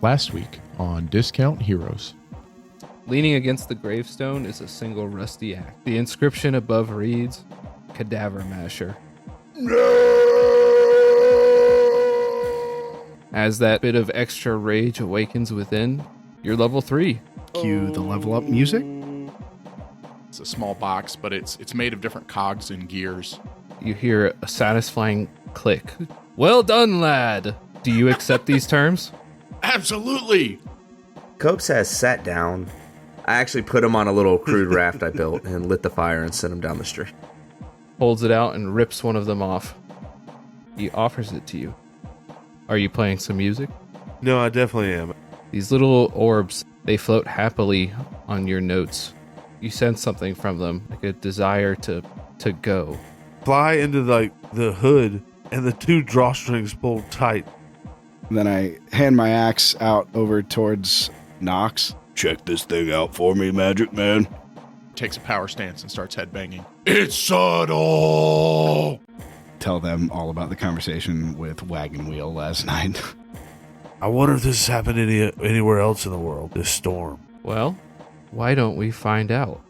last week on Discount Heroes. Leaning against the gravestone is a single rusty axe. The inscription above reads, Cadaver Masher. As that bit of extra rage awakens within, you're level 3. Cue the level up music. It's a small box, but it's made of different cogs and gears. You hear a satisfying click. Well done, lad! Do you accept these terms? Absolutely! Copes has sat down. I actually put him on a little crude raft I built and lit the fire and sent him down the street. Holds it out and rips one of them off. He offers it to you. Are you playing some music? No, I definitely am. These little orbs, they float happily on your notes. You sense something from them, like a desire to go. Fly into the hood and the 2 drawstrings pull tight. Then I hand my axe out over towards Nox. Check this thing out for me, Magic Man. Takes a power stance and starts headbanging. It's subtle! Tell them all about the conversation with Wagon Wheel last night. I wonder if this has happened anywhere else in the world, this storm. Well, why don't we find out?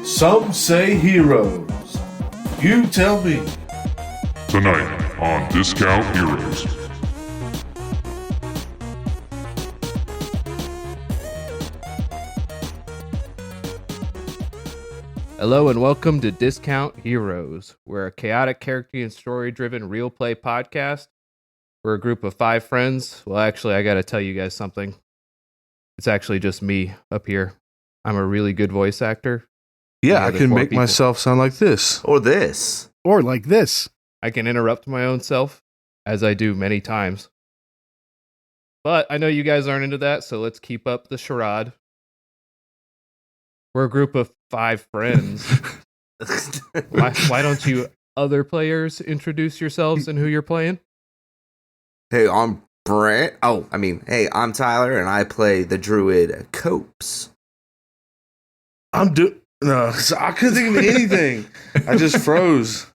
Some say heroes. You tell me. Tonight on Discount Heroes. Hello and welcome to Discount Heroes. We're a chaotic character and story-driven real play podcast. We're a group of 5 friends. Well, actually, I gotta tell you guys something. It's actually just me up here. I'm a really good voice actor. Yeah, I can make myself sound like this. Or this. Or like this. I can interrupt my own self, as I do many times. But I know you guys aren't into that, so let's keep up the charade. We're a group of 5 friends. Why don't you other players introduce yourselves and who you're playing? Hey, I'm Brent. Hey, I'm Tyler, and I play the druid Copes. I couldn't think of anything. I just froze.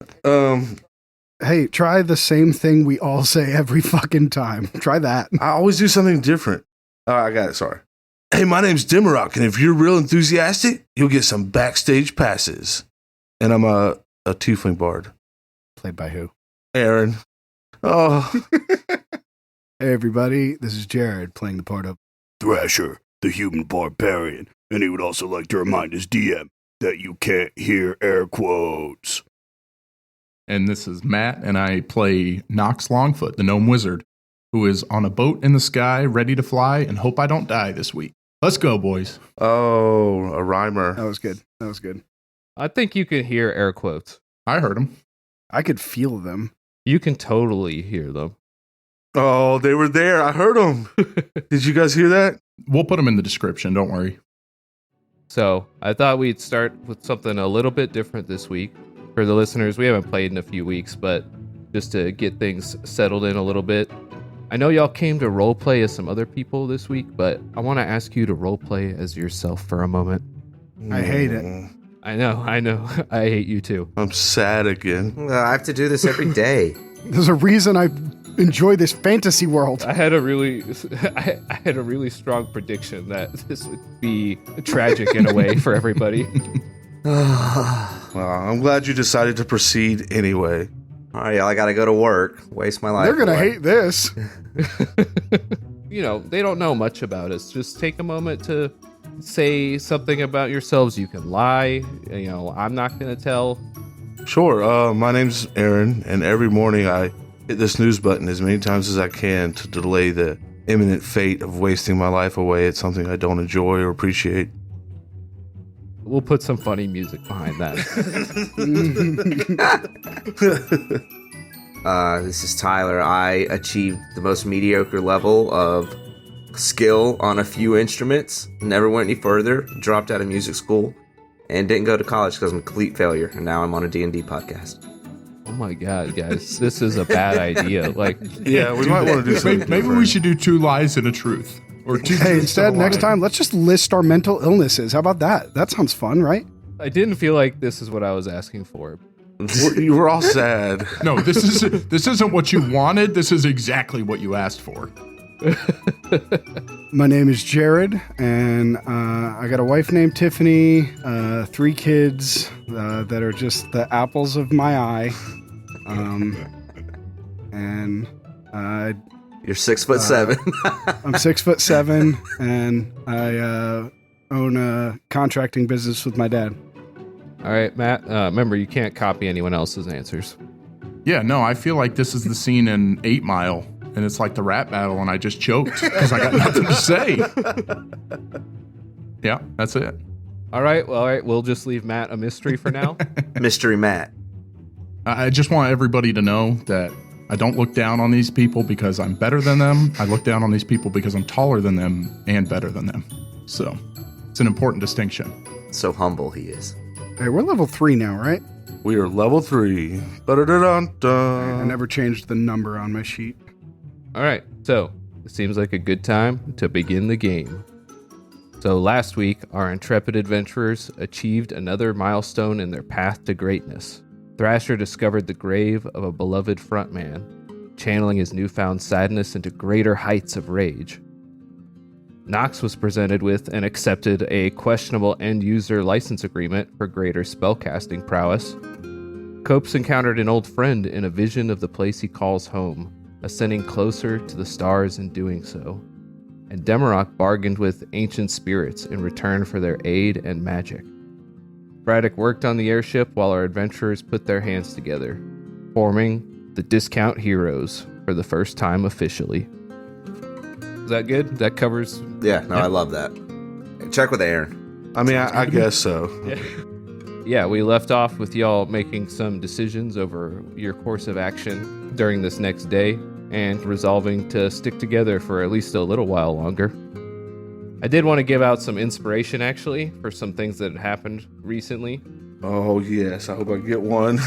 Hey, try the same thing we all say every fucking time. Try that. I always do something different. I got it. Sorry. Hey, my name's Dimmerock, and if you're real enthusiastic, you'll get some backstage passes. And I'm a tiefling bard. Played by who? Aaron. Oh. Hey, everybody. This is Jared playing the part of Thrasher, the human barbarian. And he would also like to remind his DM that you can't hear air quotes. And this is Matt, and I play Nox Longfoot, the gnome wizard, who is on a boat in the sky, ready to fly, and hope I don't die this week. Let's go, boys. Oh, a rhymer. That was good. I think you can hear air quotes. I heard him. I could feel them. You can totally hear them. Oh, they were there. I heard them. Did you guys hear that? We'll put them in the description, don't worry. So I thought we'd start with something a little bit different this week. For the listeners, we haven't played in a few weeks, but just to get things settled in a little bit. I know y'all came to roleplay as some other people this week, but I want to ask you to roleplay as yourself for a moment. I hate it. I know. I hate you too. I'm sad again. I have to do this every day. There's a reason I enjoy this fantasy world. I had a really strong prediction that this would be tragic in a way for everybody. Well, I'm glad you decided to proceed anyway. All right, y'all, I gotta go to work. Waste my life. They're gonna hate this. You know, they don't know much about us. Just take a moment to say something about yourselves. You can lie. You know, I'm not gonna tell. Sure. My name's Aaron, and every morning I hit the snooze button as many times as I can to delay the imminent fate of wasting my life away at something I don't enjoy or appreciate. We'll put some funny music behind that. This is Tyler. I achieved the most mediocre level of skill on a few instruments. Never went any further. Dropped out of music school. And didn't go to college because I'm a complete failure. And now I'm on a D&D podcast. Oh my god, guys. This is a bad idea. Like, Yeah, we might want to do something Maybe we should do 2 lies and a truth. Or two Hey, truths instead, and a next lie. time, let's just list our mental illnesses. How about that? That sounds fun, right? I didn't feel like this is what I was asking for. You were all sad. No, this isn't what you wanted. This is exactly what you asked for. My name is Jared, and I got a wife named Tiffany, 3 kids that are just the apples of my eye. And You're 6'7". I'm 6'7", and I own a contracting business with my dad. All right, Matt. Remember, you can't copy anyone else's answers. Yeah, no, I feel like this is the scene in 8 Mile, and it's like the rap battle, and I just choked because I got nothing to say. Yeah, that's it. All right. We'll just leave Matt a mystery for now. Mystery Matt. I just want everybody to know that I don't look down on these people because I'm better than them. I look down on these people because I'm taller than them and better than them. So it's an important distinction. So humble he is. Hey, we're level 3 now, right? We are level 3. I never changed the number on my sheet. All right. So it seems like a good time to begin the game. So last week, our intrepid adventurers achieved another milestone in their path to greatness. Thrasher discovered the grave of a beloved frontman, channeling his newfound sadness into greater heights of rage. Nox was presented with and accepted a questionable end-user license agreement for greater spellcasting prowess. Copes encountered an old friend in a vision of the place he calls home, ascending closer to the stars in doing so. And Demarok bargained with ancient spirits in return for their aid and magic. Braddock worked on the airship while our adventurers put their hands together, forming the Discount Heroes for the first time officially. Is that good? That covers... Yeah, no, I love that. Check with Aaron. I mean, I guess so. Yeah, we left off with y'all making some decisions over your course of action during this next day and resolving to stick together for at least a little while longer. I did want to give out some inspiration, actually, for some things that had happened recently. Oh, yes. I hope I get one.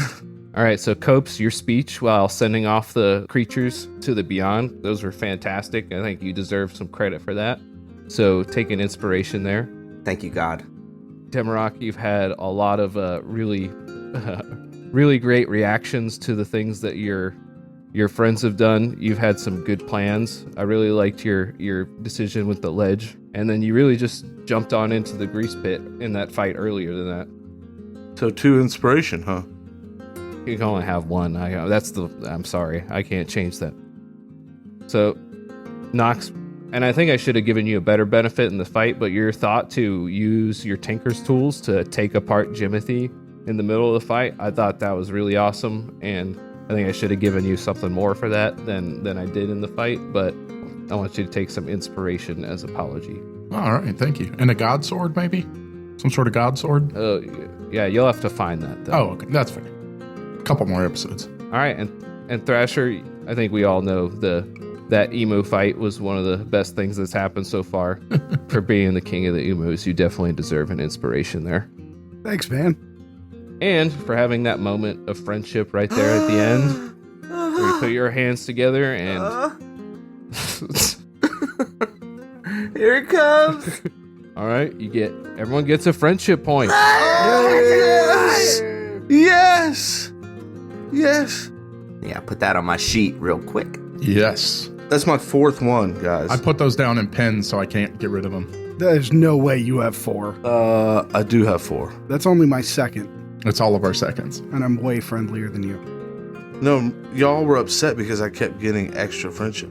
All right, so Copes, your speech while sending off the creatures to the beyond, those were fantastic. I think you deserve some credit for that. So take an inspiration there. Thank you, God. Demarok, you've had a lot of really great reactions to the things that your friends have done. You've had some good plans. I really liked your decision with the ledge. And then you really just jumped on into the grease pit in that fight earlier than that. So 2 inspiration, huh? You can only have one. I'm sorry. I can't change that. So, Nox, and I think I should have given you a better benefit in the fight, but your thought to use your Tinker's tools to take apart Jimothy in the middle of the fight, I thought that was really awesome, and I think I should have given you something more for that than I did in the fight, but I want you to take some inspiration as apology. All right, thank you. And a god sword, maybe? Some sort of god sword? Yeah, you'll have to find that, though. Oh, okay, that's fair. A couple more episodes. All right, and Thrasher, I think we all know that emu fight was one of the best things that's happened so far. For being the king of the emus, you definitely deserve an inspiration there. Thanks, man. And for having that moment of friendship right there at the end, where you put your hands together and... Here it comes. All right, everyone gets a friendship point. Yes! Yes! Yeah, put that on my sheet real quick. Yes. That's my 4th one, guys. I put those down in pens so I can't get rid of them. There's no way you have 4. I do have 4. That's only my 2nd, It's all of our seconds. and I'm way friendlier than you. No, y'all were upset because I kept getting extra friendship.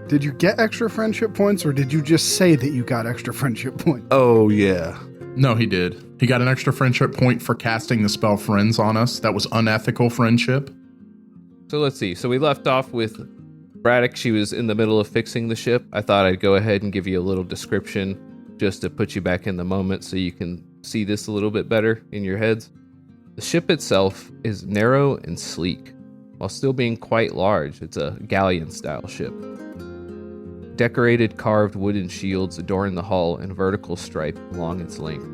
Did you get extra friendship points, or did you just say that you got extra friendship points? Oh, yeah. No, he did. He got an extra friendship point for casting the spell Friends on us. That was unethical friendship. So let's see. So we left off with Braddock. She was in the middle of fixing the ship. I thought I'd go ahead and give you a little description just to put you back in the moment so you can see this a little bit better in your heads. The ship itself is narrow and sleek, while still being quite large. It's a galleon-style ship. Decorated carved wooden shields adorn the hull in vertical stripe along its length.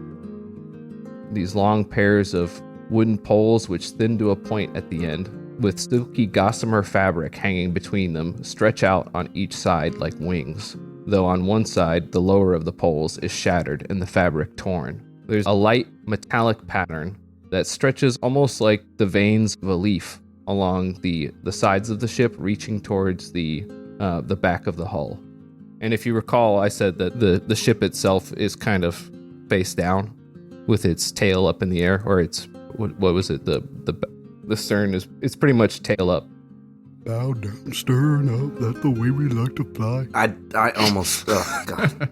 These long pairs of wooden poles, which thin to a point at the end, with silky gossamer fabric hanging between them, stretch out on each side like wings. though on one side, the lower of the poles is shattered and the fabric torn. There's a light metallic pattern that stretches almost like the veins of a leaf along the sides of the ship, reaching towards the back of the hull. And if you recall, I said that the ship itself is kind of face down with its tail up in the air, or it's, what was it? The stern it's pretty much tail up. Bow down, stern up, that's the way we like to fly. I almost, oh God.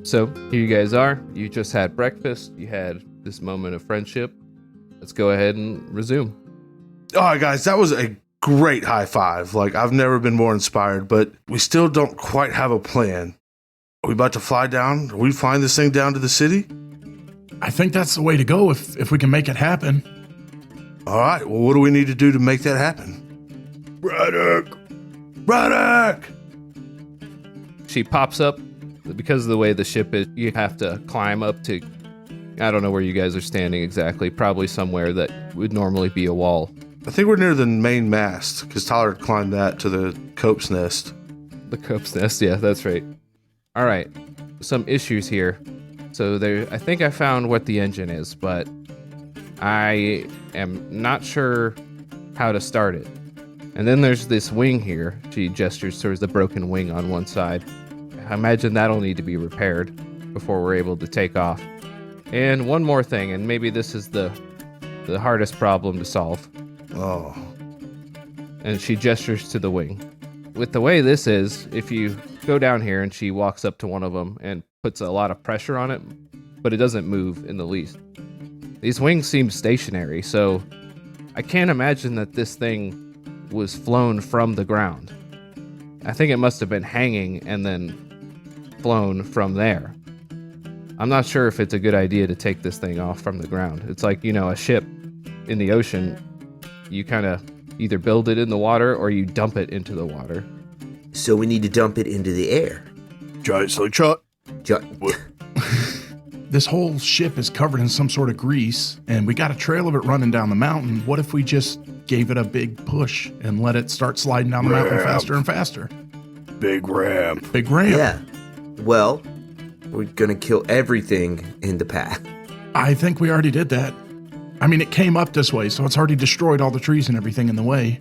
So here you guys are. You just had breakfast. You had this moment of friendship. Let's go ahead and resume. All right, guys, that was a great high five. Like, I've never been more inspired, but we still don't quite have a plan. Are we about to fly down? Are we flying this thing down to the city? I think that's the way to go if we can make it happen. All right, well, what do we need to do to make that happen? Braddock! Braddock! She pops up. Because of the way the ship is, you have to climb up to, I don't know where you guys are standing exactly, probably somewhere that would normally be a wall. I think we're near the main mast, because Tyler climbed that to the cope's nest. The cope's nest, yeah, that's right. All right, some issues here. So I think I found what the engine is, but I am not sure how to start it. And then there's this wing here. She gestures towards the broken wing on one side. I imagine that'll need to be repaired before we're able to take off. And one more thing, and maybe this is the hardest problem to solve. Oh. And she gestures to the wing. With the way this is, if you go down here and she walks up to one of them and puts a lot of pressure on it, but it doesn't move in the least. These wings seem stationary, so I can't imagine that this thing was flown from the ground. I think it must have been hanging and then flown from there. I'm not sure if it's a good idea to take this thing off from the ground. It's like, a ship in the ocean. You kind of either build it in the water or you dump it into the water. So we need to dump it into the air. Giant slingshot? This whole ship is covered in some sort of grease, and we got a trail of it running down the mountain. What if we just gave it a big push and let it start sliding down the mountain faster and faster? Big ramp. Big ramp. Yeah. Well, we're gonna kill everything in the path. I think we already did that. I mean, it came up this way, so it's already destroyed all the trees and everything in the way.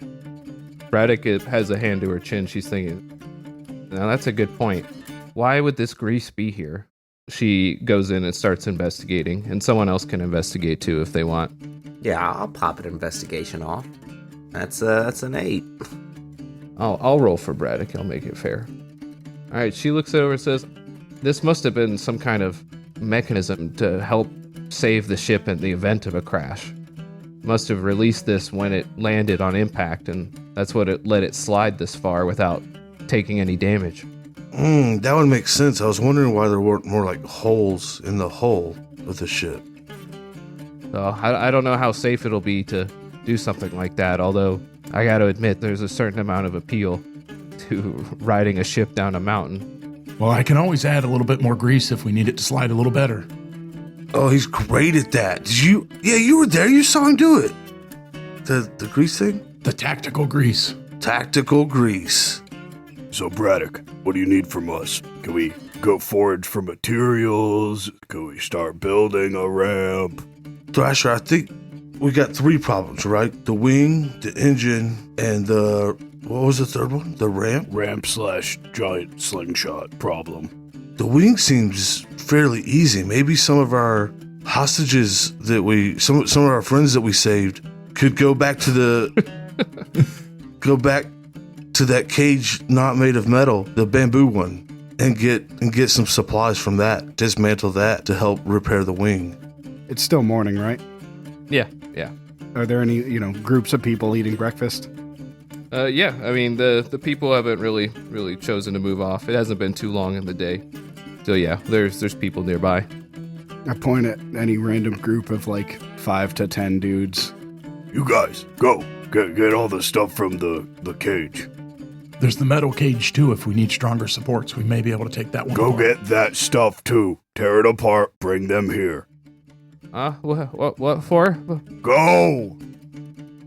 Braddock has a hand to her chin. She's thinking, now that's a good point. Why would this grease be here? She goes in and starts investigating, and someone else can investigate too if they want. Yeah, I'll pop an investigation off. That's an 8. I'll roll for Braddock. I'll make it fair. All right, she looks over and says, this must have been some kind of mechanism to help save the ship in the event of a crash. Must have released this when it landed on impact, and that's what let it slide this far without taking any damage. That would make sense. I was wondering why there weren't more like holes in the hull of the ship. So I don't know how safe it'll be to do something like that, although I got to admit there's a certain amount of appeal to riding a ship down a mountain. Well, I can always add a little bit more grease if we need it to slide a little better. Oh, he's great at that. Did you? Yeah, you were there. You saw him do it. The grease thing? The tactical grease. Tactical grease. So, Braddock, what do you need from us? Can we go forage for materials? Can we start building a ramp? Thrasher, I think we got 3 problems, right? The wing, the engine, and what was the third one? The ramp? Ramp/giant slingshot problem. The wing seems fairly easy. Maybe some of our hostages that some of our friends that we saved could go back to that cage not made of metal, the bamboo one, and get some supplies from that, dismantle that to help repair the wing. It's still morning, right? Yeah. Are there any, groups of people eating breakfast? Yeah, I mean, the people haven't really chosen to move off. It hasn't been too long in the day. So yeah, there's people nearby. I point at any random group of like 5 to 10 dudes. You guys, go. Get all the stuff from the cage. There's the metal cage, too. If we need stronger supports, we may be able to take that one. Go get that stuff, too. Tear it apart. Bring them here. What for? Go!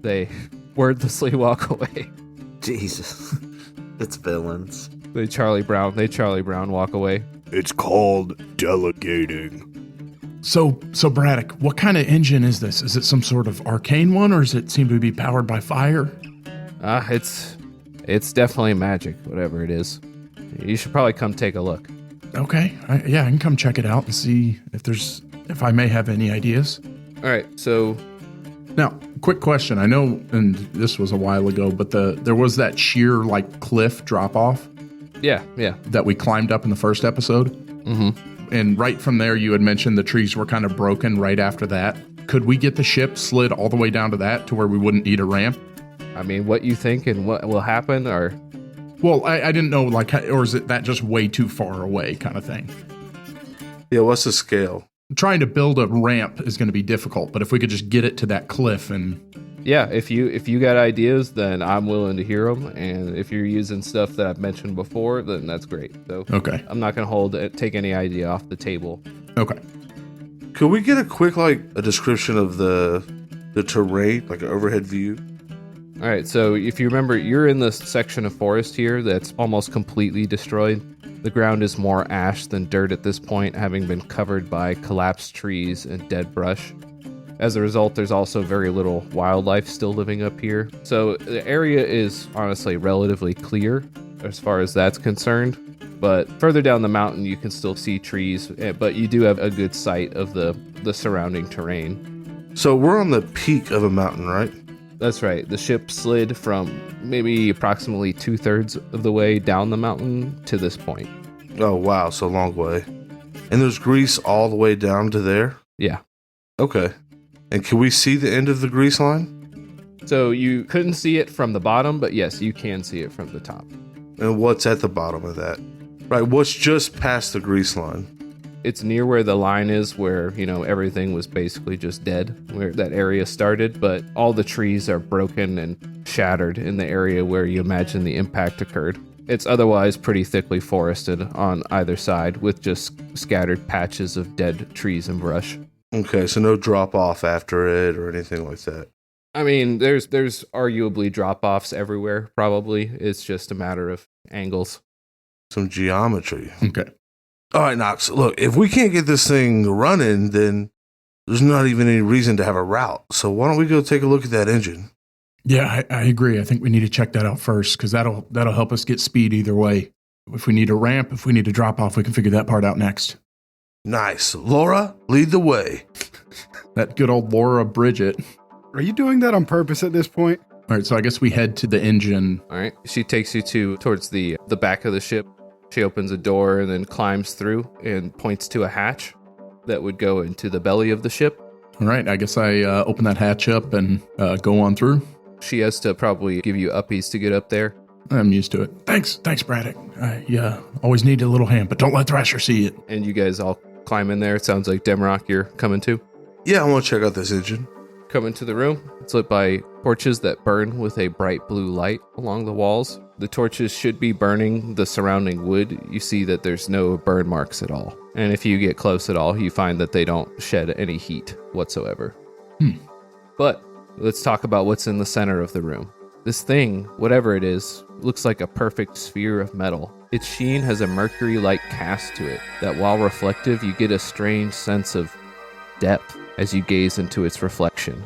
They wordlessly walk away. Jesus. It's villains. They Charlie Brown walk away. It's called delegating. So Braddock, what kind of engine is this? Is it some sort of arcane one, or does it seem to be powered by fire? It's definitely magic, whatever it is. You should probably come take a look. Okay, I can come check it out and see if I may have any ideas. All right, so now, quick question. I know, and this was a while ago, but there was that sheer like cliff drop off. Yeah. That we climbed up in the first episode. Mm-hmm. And right from there, you had mentioned the trees were kind of broken right after that. Could we get the ship slid all the way down to that to where we wouldn't need a ramp? I mean, what you think and what will happen, or? Well, I didn't know, like, or is it that just way too far away kind of thing? Yeah, what's the scale? Trying to build a ramp is going to be difficult, but if we could just get it to that cliff and... Yeah, if you got ideas, then I'm willing to hear them, and if you're using stuff that I've mentioned before, then that's great. So okay, I'm not going to take any idea off the table. Okay. Could we get a quick, like, a description of the terrain, like an overhead view? All right, so if you remember, you're in this section of forest here that's almost completely destroyed. The ground is more ash than dirt at this point, having been covered by collapsed trees and dead brush. As a result, there's also very little wildlife still living up here. So the area is honestly relatively clear as far as that's concerned. But further down the mountain, you can still see trees, but you do have a good sight of the surrounding terrain. So we're on the peak of a mountain, right? That's right. The ship slid from maybe approximately 2/3 of the way down the mountain to this point. Oh, wow. So a long way. And there's grease all the way down to there? Yeah. Okay. And can we see the end of the grease line? So you couldn't see it from the bottom, but yes, you can see it from the top. And what's at the bottom of that? Right, what's just past the grease line? It's near where the line is where, everything was basically just dead, where that area started, but all the trees are broken and shattered in the area where you imagine the impact occurred. It's otherwise pretty thickly forested on either side with just scattered patches of dead trees and brush. Okay, so no drop off after it or anything like that. I mean, there's arguably drop-offs everywhere, probably. It's just a matter of angles. Some geometry. Okay. All right, Knox, look, if we can't get this thing running, then there's not even any reason to have a route. So why don't we go take a look at that engine? Yeah, I agree. I think we need to check that out first, because that'll help us get speed either way. If we need a ramp, if we need a drop-off, we can figure that part out next. Nice. Laura, lead the way. That good old Laura Bridget. Are you doing that on purpose at this point? All right, so I guess we head to the engine. All right. She takes you towards the back of the ship. She opens a door and then climbs through and points to a hatch that would go into the belly of the ship. All right, I guess I open that hatch up and go on through. She has to probably give you uppies to get up there. I'm used to it. Thanks, Braddock. I always need a little hand, but don't let Thrasher see it. And you guys all climb in there. It sounds like Demrock, you're coming too. Yeah, I want to check out this engine. Come into the room. It's lit by torches that burn with a bright blue light along the walls. The torches should be burning the surrounding wood. You see that there's no burn marks at all. And if you get close at all, you find that they don't shed any heat whatsoever. But let's talk about what's in the center of the room. This thing, whatever it is, looks like a perfect sphere of metal. Its sheen has a mercury-like cast to it that, while reflective, you get a strange sense of depth as you gaze into its reflection.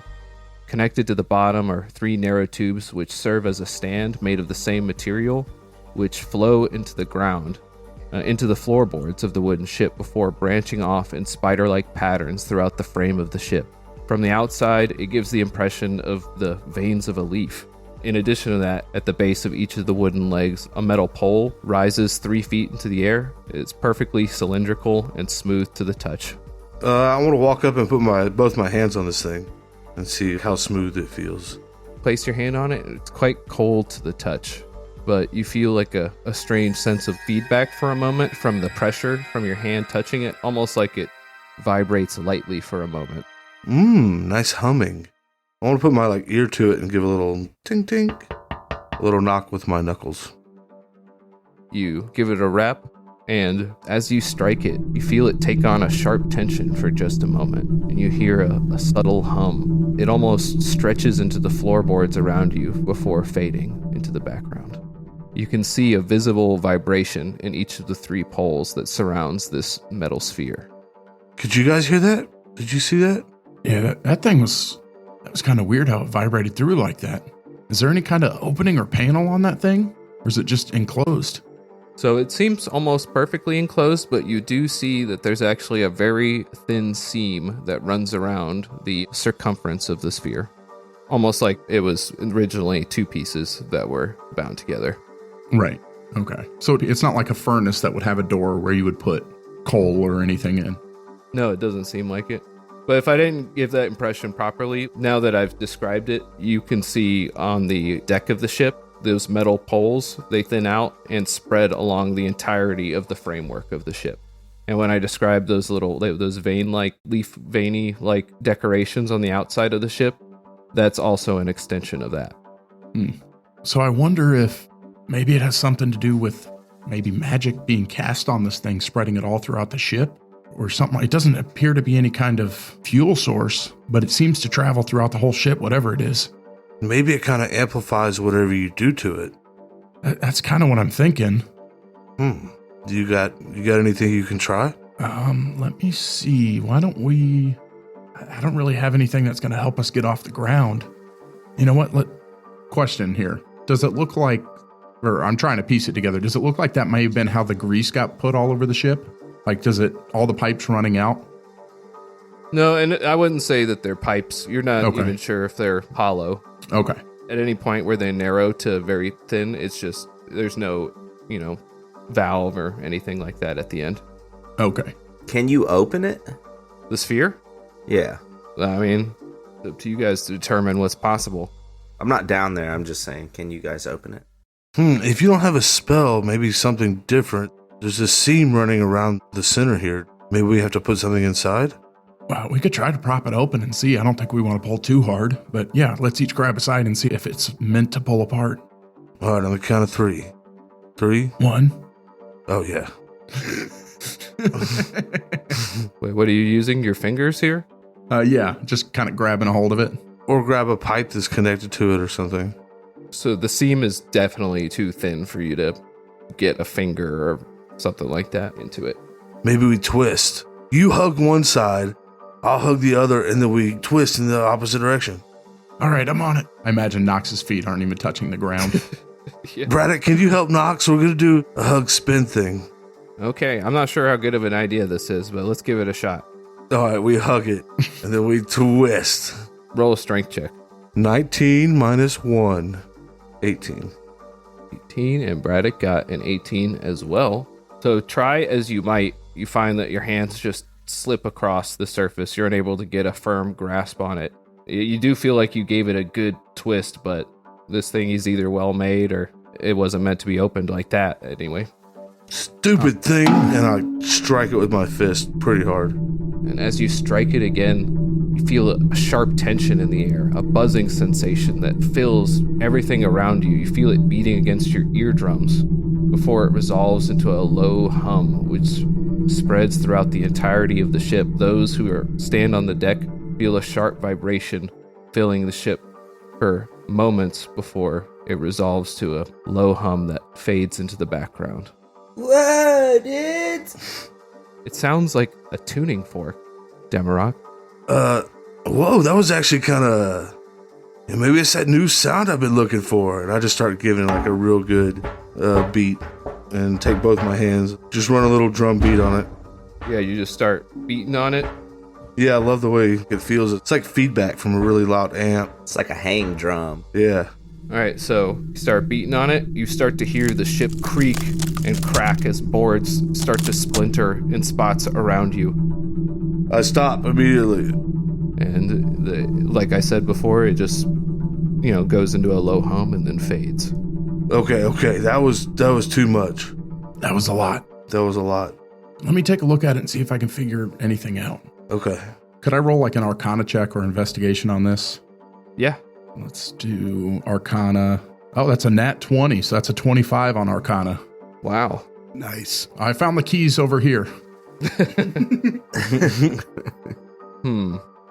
Connected to the bottom are 3 narrow tubes which serve as a stand made of the same material, which flow into the ground, into the floorboards of the wooden ship before branching off in spider-like patterns throughout the frame of the ship. From the outside, it gives the impression of the veins of a leaf. In addition to that, at the base of each of the wooden legs, a metal pole rises 3 feet into the air. It's perfectly cylindrical and smooth to the touch. I want to walk up and put both my hands on this thing and see how smooth it feels. Place your hand on it, and it's quite cold to the touch, but you feel like a strange sense of feedback for a moment from the pressure from your hand touching it, almost like it vibrates lightly for a moment. Nice humming. I want to put my ear to it and give a little tink, a little knock with my knuckles. You give it a rap, and as you strike it, you feel it take on a sharp tension for just a moment, and you hear a subtle hum. It almost stretches into the floorboards around you before fading into the background. you can see a visible vibration in each of the 3 poles that surrounds this metal sphere. Could you guys hear that? Did you see that? Yeah, that thing was kind of weird how it vibrated through like that. Is there any kind of opening or panel on that thing? Or is it just enclosed? So it seems almost perfectly enclosed, but you do see that there's actually a very thin seam that runs around the circumference of the sphere. Almost like it was originally 2 pieces that were bound together. Right. Okay. So it's not like a furnace that would have a door where you would put coal or anything in. No, it doesn't seem like it. But if I didn't give that impression properly, now that I've described it, you can see on the deck of the ship, those metal poles, they thin out and spread along the entirety of the framework of the ship. And when I describe those veiny decorations on the outside of the ship, that's also an extension of that. So I wonder if maybe it has something to do with maybe magic being cast on this thing, spreading it all throughout the ship. Or something. It doesn't appear to be any kind of fuel source, but it seems to travel throughout the whole ship, whatever it is. Maybe it kind of amplifies whatever you do to it. That's kind of what I'm thinking. You got anything you can try? Let me see. Why don't we... I don't really have anything that's going to help us get off the ground. You know what? Question here. Does it look like... Or I'm trying to piece it together. Does it look like that may have been how the grease got put all over the ship? Like, does it, all the pipes running out? No, and I wouldn't say that they're pipes. You're not even sure if they're hollow. Okay. At any point where they narrow to very thin, it's just, there's no, valve or anything like that at the end. Okay. Can you open it? The sphere? Yeah. I mean, it's up to you guys to determine what's possible. I'm not down there. I'm just saying, can you guys open it? If you don't have a spell, maybe something different. There's a seam running around the center here. Maybe we have to put something inside? Well, we could try to prop it open and see. I don't think we want to pull too hard. But yeah, let's each grab a side and see if it's meant to pull apart. All right, on the count of 3. 3? 1. Oh, yeah. Wait, what are you using? Your fingers here? Yeah, just kind of grabbing a hold of it. Or grab a pipe that's connected to it or something. So the seam is definitely too thin for you to get a finger or something like that into it. Maybe we twist. You hug one side, I'll hug the other, and then we twist in the opposite direction. All right, I'm on it. I imagine Knox's feet aren't even touching the ground. Yeah. Braddock, can you help Knox? We're going to do a hug spin thing. Okay, I'm not sure how good of an idea this is, but let's give it a shot. All right, we hug it, and then we twist. Roll a strength check. 19 minus 1, 18. 18, and Braddock got an 18 as well. So try as you might, you find that your hands just slip across the surface. You're unable to get a firm grasp on it. You do feel like you gave it a good twist, but this thing is either well made or it wasn't meant to be opened like that anyway. Stupid thing, and I strike it with my fist pretty hard. And as you strike it again, you feel a sharp tension in the air, a buzzing sensation that fills everything around you. You feel it beating against your eardrums before it resolves into a low hum, which spreads throughout the entirety of the ship. Those who stand on the deck feel a sharp vibration filling the ship for moments before it resolves to a low hum that fades into the background. What? It sounds like a tuning fork, Demarok. Whoa, that was actually kind of... maybe it's that new sound I've been looking for. And I just start giving like a real good beat and take both my hands. Just run a little drum beat on it. Yeah, you just start beating on it. Yeah, I love the way it feels. It's like feedback from a really loud amp. It's like a hang drum. Yeah. All right, so you start beating on it. You start to hear the ship creak and crack as boards start to splinter in spots around you. I stop immediately. And like I said before, it just, goes into a low hum and then fades. Okay. That was too much. That was a lot. Let me take a look at it and see if I can figure anything out. Okay. Could I roll like an Arcana check or investigation on this? Yeah. Let's do Arcana. Oh, that's a nat 20, so that's a 25 on Arcana. Wow. Nice. I found the keys over here.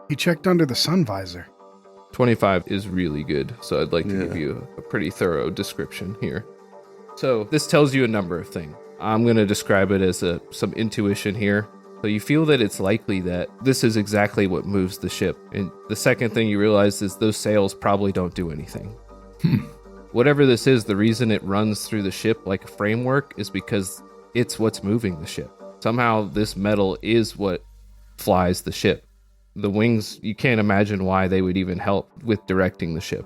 He checked under the sun visor. 25 is really good, so I'd like to give you a pretty thorough description here. So this tells you a number of things. I'm going to describe it as some intuition here. So you feel that it's likely that this is exactly what moves the ship. And the second thing you realize is those sails probably don't do anything. Whatever this is, the reason it runs through the ship like a framework is because it's what's moving the ship. Somehow this metal is what flies the ship. The wings, you can't imagine why they would even help with directing the ship.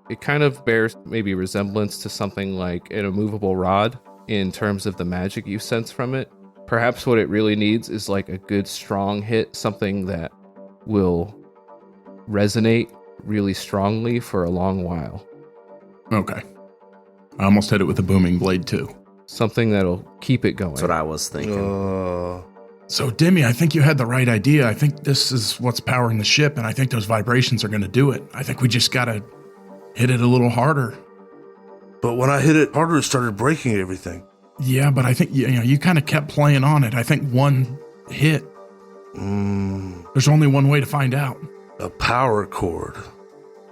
It kind of bears maybe resemblance to something like an immovable rod in terms of the magic you sense from it. Perhaps what it really needs is like a good strong hit, something that will resonate really strongly for a long while. Okay. I almost hit it with a booming blade too. Something that'll keep it going. That's what I was thinking. So, Demi, I think you had the right idea. I think this is what's powering the ship, and I think those vibrations are going to do it. I think we just got to hit it a little harder. But when I hit it harder, it started breaking everything. Yeah, but I think you kind of kept playing on it. I think one hit. There's only one way to find out. A power cord.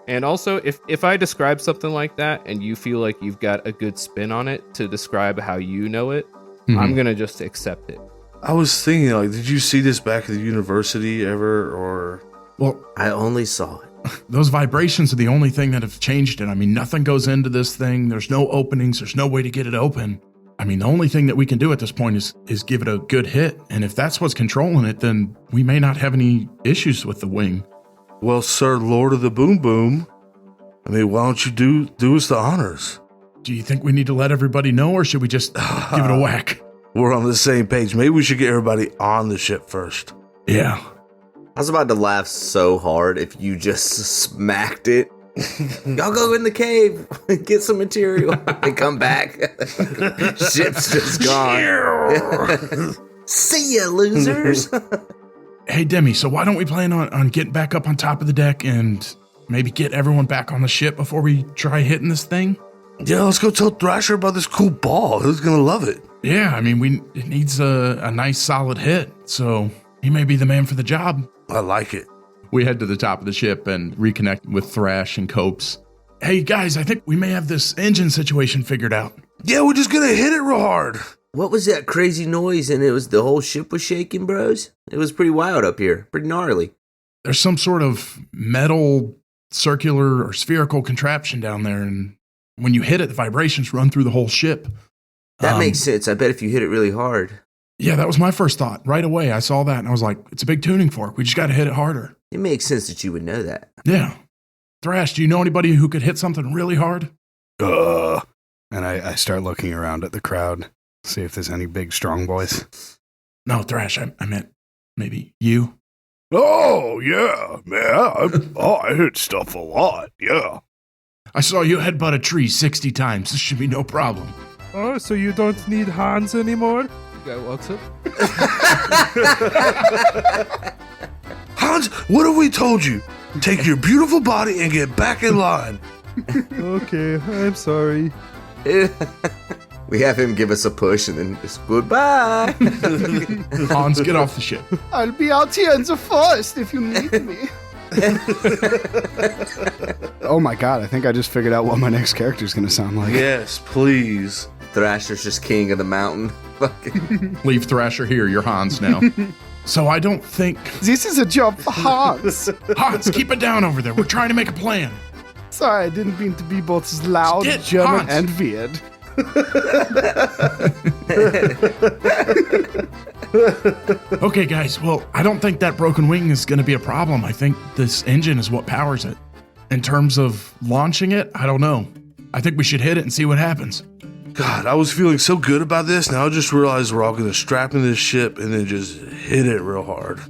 And also, if I describe something like that and you feel like you've got a good spin on it to describe how you know it, I'm going to just accept it. I was thinking, like, did you see this back at the university ever, or? Well, I only saw it. those vibrations are the only thing that have changed it. I mean, nothing goes into this thing. There's no openings. There's no way to get it open. I mean, the only thing that we can do at this point is give it a good hit. And if that's what's controlling it, then we may not have any issues with the wing. Well, Sir Lord of the Boom Boom, I mean, why don't you do us the honors? Do you think we need to let everybody know, or should we just give it a whack? We're on the same page. Maybe we should get everybody on the ship first. Yeah. I was about to laugh so hard if you just smacked it. Y'all go in the cave, get some material, and come back. Ship's just gone. See ya, losers. Hey, Demi, so why don't we plan on getting back up on top of the deck and maybe get everyone back on the ship before we try hitting this thing? Yeah, let's go tell Thrasher about this cool ball. He's going to love it. Yeah, I mean, it needs a nice solid hit, so he may be the man for the job. I like it. We head to the top of the ship and reconnect with Thrash and Copes. Hey, guys, I think we may have this engine situation figured out. Yeah, we're just going to hit it real hard. What was that crazy noise? And it was the whole ship was shaking, bros? It was pretty wild up here. Pretty gnarly. There's some sort of metal, circular, or spherical contraption down there, and when you hit it, the vibrations run through the whole ship. That makes sense. I bet if you hit it really hard. Yeah, that was my first thought. Right away, I saw that, and I was like, it's a big tuning fork. We just got to hit it harder. It makes sense that you would know that. Yeah. Thrash, do you know anybody who could hit something really hard? And I start looking around at the crowd, see if there's any big, strong boys. No, Thrash, I meant maybe you. Oh, yeah, man. I hit stuff a lot, yeah. I saw you headbutt a tree 60 times. This should be no problem. Oh, so you don't need Hans anymore? Guy walks up. Hans, what have we told you? Take your beautiful body and get back in line. Okay, I'm sorry. We have him give us a push and then just goodbye. Hans, get off the ship. I'll be out here in the forest if you need me. Oh my god, I think I just figured out what my next character is going to sound like. Yes, please. Thrasher's just king of the mountain. Fucking. Leave Thrasher here. You're Hans now. So I don't think... This is a job for Hans. Hans, keep it down over there. We're trying to make a plan. Sorry, I didn't mean to be both loud, Get German, Hans. and weird. Okay, guys. Well, I don't think that broken wing is going to be a problem. I think this engine is what powers it. In terms of launching it, I don't know. I think we should hit it and see what happens. God, I was feeling so good about this. Now I just realized we're all going to strap in this ship and then just hit it real hard.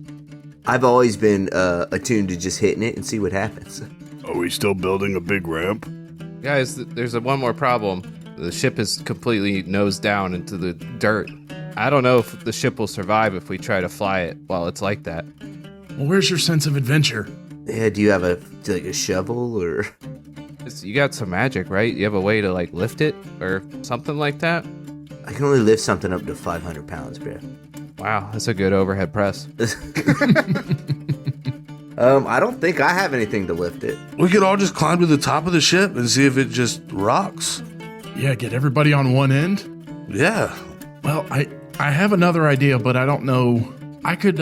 I've always been attuned to just hitting it and see what happens. Are we still building a big ramp? Guys, there's one more problem. The ship is completely nose down into the dirt. I don't know if the ship will survive if we try to fly it while it's like that. Well, where's your sense of adventure? Yeah, do you have a shovel or? You got some magic, right? You have a way to like lift it or something like that? I can only lift something up to 500 pounds, bro. Wow, that's a good overhead press. I don't think I have anything to lift it. We could all just climb to the top of the ship and see if it just rocks. Yeah, get everybody on one end. Yeah. Well, I have another idea, but I don't know. I could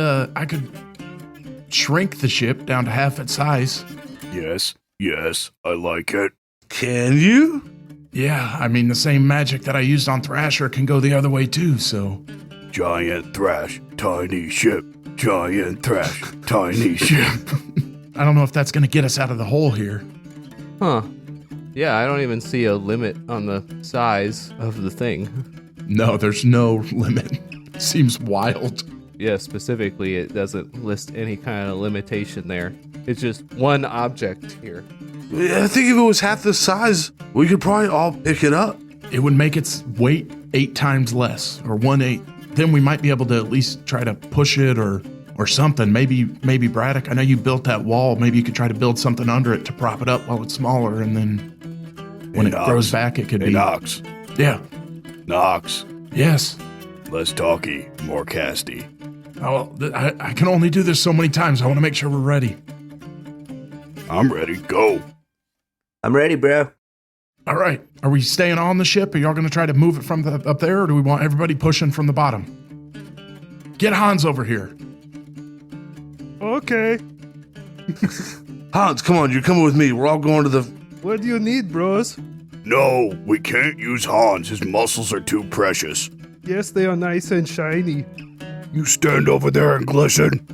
shrink the ship down to half its size. Yes, I like it. Can you? Yeah, I mean the same magic that I used on Thrasher can go the other way too. So Giant thrash, tiny ship. Giant thrash, tiny ship. I don't know if that's gonna get us out of the hole here. Huh. Yeah, I don't even see a limit on the size of the thing. No, there's no limit. Seems wild. Yeah, specifically, it doesn't list any kind of limitation there. It's just one object here. Yeah, I think if it was half the size, we could probably all pick it up. It would make its weight 8 times less, or 1/8. Then we might be able to at least try to push it or something. Maybe Braddock, I know you built that wall. Maybe you could try to build something under it to prop it up while it's smaller, and then when it throws back, it could be. Knox. Yeah. Knox. Yes. Less talky, more casty. Oh, I can only do this so many times. I want to make sure we're ready. I'm ready. Go. I'm ready, bro. All right. Are we staying on the ship? Are y'all going to try to move it from up there, or do we want everybody pushing from the bottom? Get Hans over here. Okay. Hans, come on, you're coming with me. We're all going to the... What do you need, bros? No, we can't use Hans. His muscles are too precious. Yes, they are nice and shiny. You stand over there and glisten.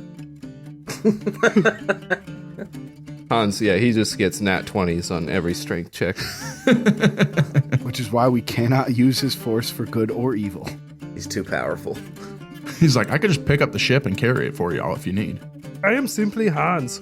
Hans, yeah, he just gets nat 20s on every strength check. Which is why we cannot use his force for good or evil. He's too powerful. He's like, I could just pick up the ship and carry it for y'all if you need. I am simply Hans.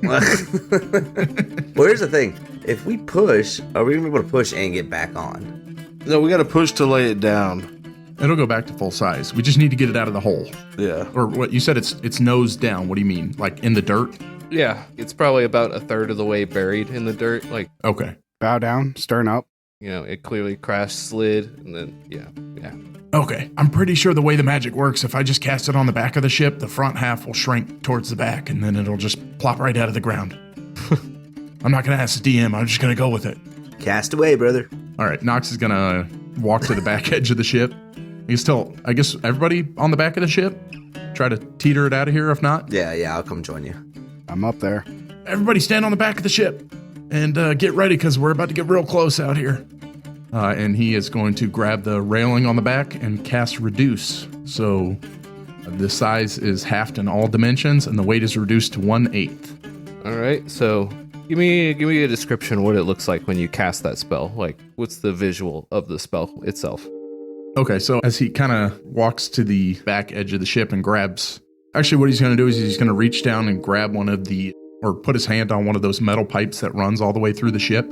Well, here's the thing. If we push, are we going to be able to push and get back on? No, we got to push to lay it down. It'll go back to full size. We just need to get it out of the hole. Yeah. Or what you said, it's nose down. What do you mean? Like in the dirt? Yeah, it's probably about a third of the way buried in the dirt. Like, Okay. Bow down, stern up. you know, it clearly crashed, slid, and then, yeah. Okay. I'm pretty sure the way the magic works, if I just cast it on the back of the ship, the front half will shrink towards the back, and then it'll just plop right out of the ground. I'm not going to ask the DM. I'm just going to go with it. Cast away, brother. All right. Nox is going to walk to the back edge of the ship. He's still, I guess, everybody on the back of the ship? Try to teeter it out of here, if not. Yeah, I'll come join you. I'm up there. Everybody stand on the back of the ship and get ready because we're about to get real close out here. And he is going to grab the railing on the back and cast Reduce. So the size is halved in all dimensions and the weight is reduced to 1/8. All right, so give me a description of what it looks like when you cast that spell. Like, what's the visual of the spell itself? Okay, so as he kind of walks to the back edge of the ship and grabs... Actually, what he's going to do is he's going to reach down and grab one of the... or put his hand on one of those metal pipes that runs all the way through the ship.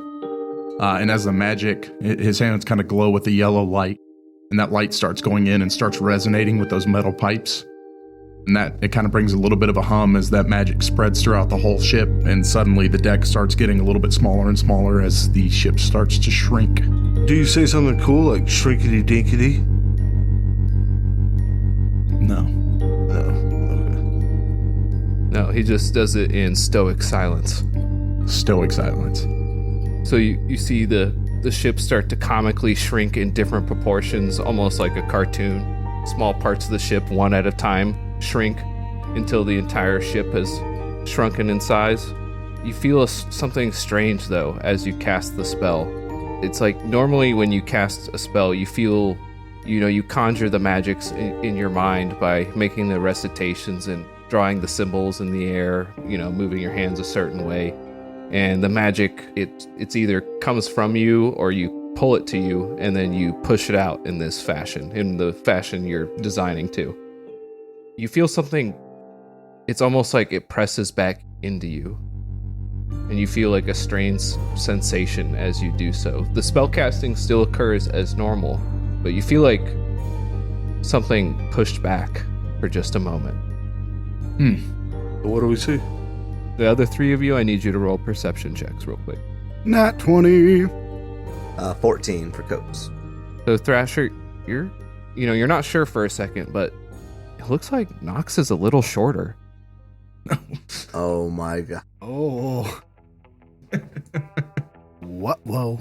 And as the magic, his hands kind of glow with a yellow light. And that light starts going in and starts resonating with those metal pipes. And it kind of brings a little bit of a hum as that magic spreads throughout the whole ship. And suddenly the deck starts getting a little bit smaller and smaller as the ship starts to shrink. Do you say something cool like shrinkity dinkity? No. No. Okay. No, he just does it in stoic silence. Stoic silence. So you see the ship start to comically shrink in different proportions, almost like a cartoon. Small parts of the ship, one at a time, shrink until the entire ship has shrunken in size. You feel something strange, though, as you cast the spell. It's like normally when you cast a spell, you feel, you conjure the magics in your mind by making the recitations and drawing the symbols in the air, moving your hands a certain way. And the magic, it's either comes from you or you pull it to you and then you push it out in this fashion, in the fashion you're designing to. You feel something, it's almost like it presses back into you. And you feel like a strange sensation as you do so. The spellcasting still occurs as normal, but you feel like something pushed back for just a moment. What do we see? The other three of you, I need you to roll perception checks real quick. Nat 20. 14 for Copes. So Thrasher, you're not sure for a second, but it looks like Nox is a little shorter. Oh my god. Oh. What? Whoa.